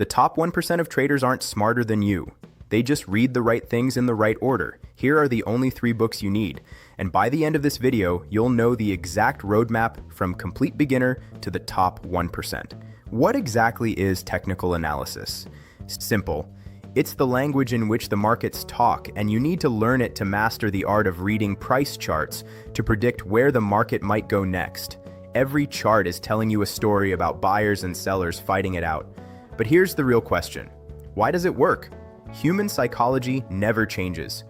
The top 1% of traders aren't smarter than you. They just read the right things in the right order. Here are the only 3 books you need. And by the end of this video, you'll know the exact roadmap from complete beginner to the top 1%. What exactly is technical analysis? Simple. It's the language in which the markets talk, and you need to learn it to master the art of reading price charts to predict where the market might go next. Every chart is telling you a story about buyers and sellers fighting it out. But here's the real question. Why does it work? Human psychology never changes.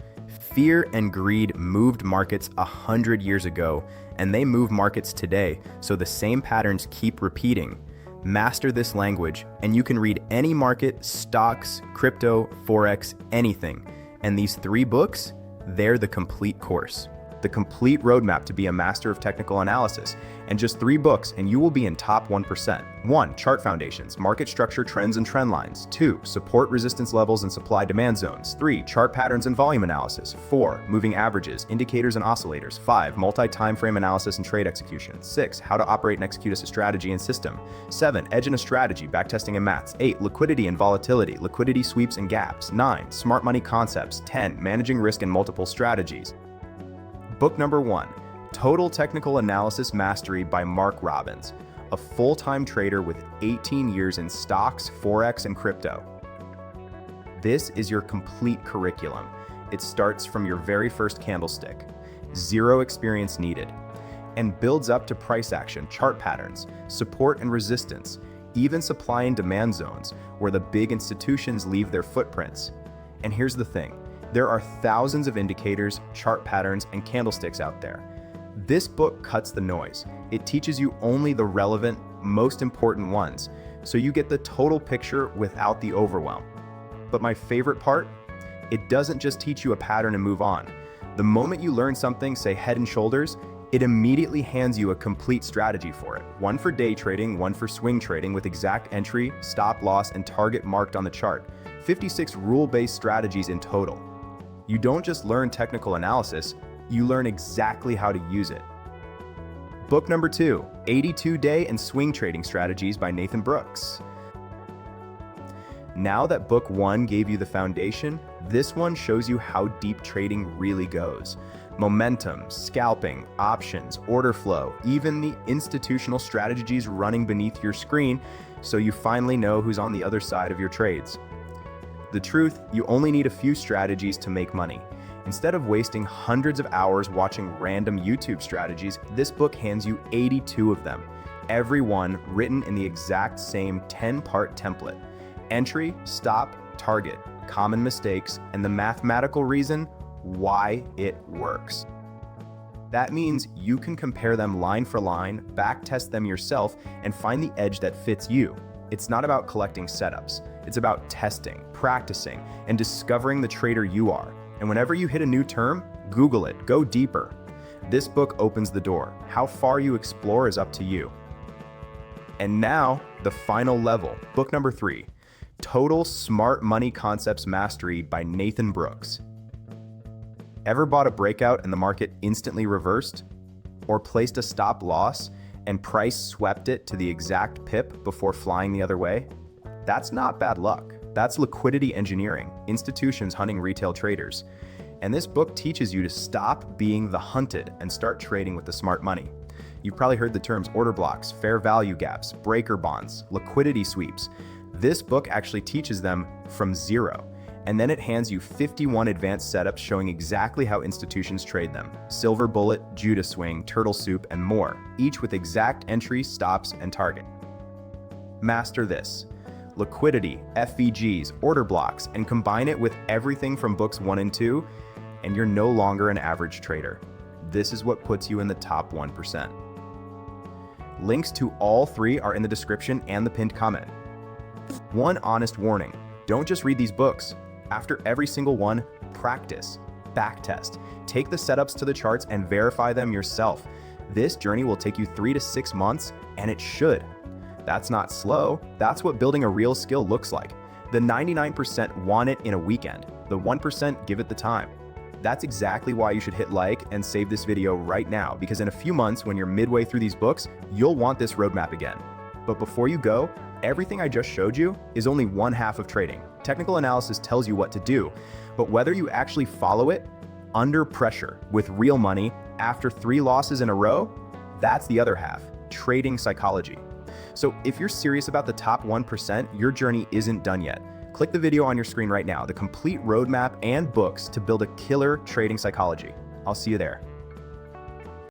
Fear and greed moved markets 100 years ago, and they move markets today, so the same patterns keep repeating. Master this language, and you can read any market, stocks, crypto, forex, anything. And these 3 books, they're the complete course. The complete roadmap to be a master of technical analysis. And just 3 books, and you will be in top 1%. 1. Chart foundations, market structure, trends, and trend lines. 2. Support, resistance levels, and supply-demand zones. 3. Chart patterns and volume analysis. 4. Moving averages, indicators, and oscillators. 5. Multi-time frame analysis and trade execution. 6. How to operate and execute a strategy and system. 7. Edge in a strategy, backtesting and maths. 8. Liquidity and volatility, liquidity sweeps and gaps. 9. Smart money concepts. 10. Managing risk and multiple strategies. Book number 1, Total Technical Analysis Mastery by Mark Robbins, a full-time trader with 18 years in stocks, forex, and crypto. This is your complete curriculum. It starts from your very first candlestick, 0 experience needed, and builds up to price action, chart patterns, support and resistance, even supply and demand zones, where the big institutions leave their footprints. And here's the thing. There are thousands of indicators, chart patterns, and candlesticks out there. This book cuts the noise. It teaches you only the relevant, most important ones, so you get the total picture without the overwhelm. But my favorite part? It doesn't just teach you a pattern and move on. The moment you learn something, say Head and Shoulders, it immediately hands you a complete strategy for it. One for day trading, one for swing trading with exact entry, stop loss, and target marked on the chart. 56 rule-based strategies in total. You don't just learn technical analysis, you learn exactly how to use it. Book number 2, 82-Day and Swing Trading Strategies by Nathan Brooks. Now that book 1 gave you the foundation, this one shows you how deep trading really goes. Momentum, scalping, options, order flow, even the institutional strategies running beneath your screen, so you finally know who's on the other side of your trades. The truth, you only need a few strategies to make money. Instead of wasting hundreds of hours watching random YouTube strategies, this book hands you 82 of them, every one written in the exact same 10-part template. Entry, stop, target, common mistakes, and the mathematical reason why it works. That means you can compare them line for line, backtest them yourself, and find the edge that fits you. It's not about collecting setups. It's about testing, practicing, and discovering the trader you are. And whenever you hit a new term, Google it, go deeper. This book opens the door. How far you explore is up to you. And now, the final level, book number 3, Total Smart Money Concepts Mastery by Nathan Brooks. Ever bought a breakout and the market instantly reversed? Or placed a stop loss and price swept it to the exact pip before flying the other way? That's not bad luck. That's liquidity engineering, institutions hunting retail traders. And this book teaches you to stop being the hunted and start trading with the smart money. You've probably heard the terms order blocks, fair value gaps, breaker bonds, liquidity sweeps. This book actually teaches them from 0. And then it hands you 51 advanced setups showing exactly how institutions trade them. Silver bullet, Judah swing, turtle soup, and more, each with exact entry, stops, and target. Master this. Liquidity, FVGs, order blocks, and combine it with everything from books 1 and 2, and you're no longer an average trader. This is what puts you in the top 1%. Links to all 3 are in the description and the pinned comment. One honest warning, don't just read these books. After every single one, practice, backtest, take the setups to the charts and verify them yourself. This journey will take you 3 to 6 months, and it should. That's not slow. That's what building a real skill looks like. The 99% want it in a weekend. The 1% give it the time. That's exactly why you should hit like and save this video right now, because in a few months, when you're midway through these books, you'll want this roadmap again. But before you go, Everything I just showed you is only one half of trading. Technical analysis tells you what to do, but whether you actually follow it under pressure with real money after 3 losses in a row, that's the other half, trading psychology. So if you're serious about the top 1%, your journey isn't done yet. Click the video on your screen right now, the complete roadmap and books to build a killer trading psychology. I'll see you there.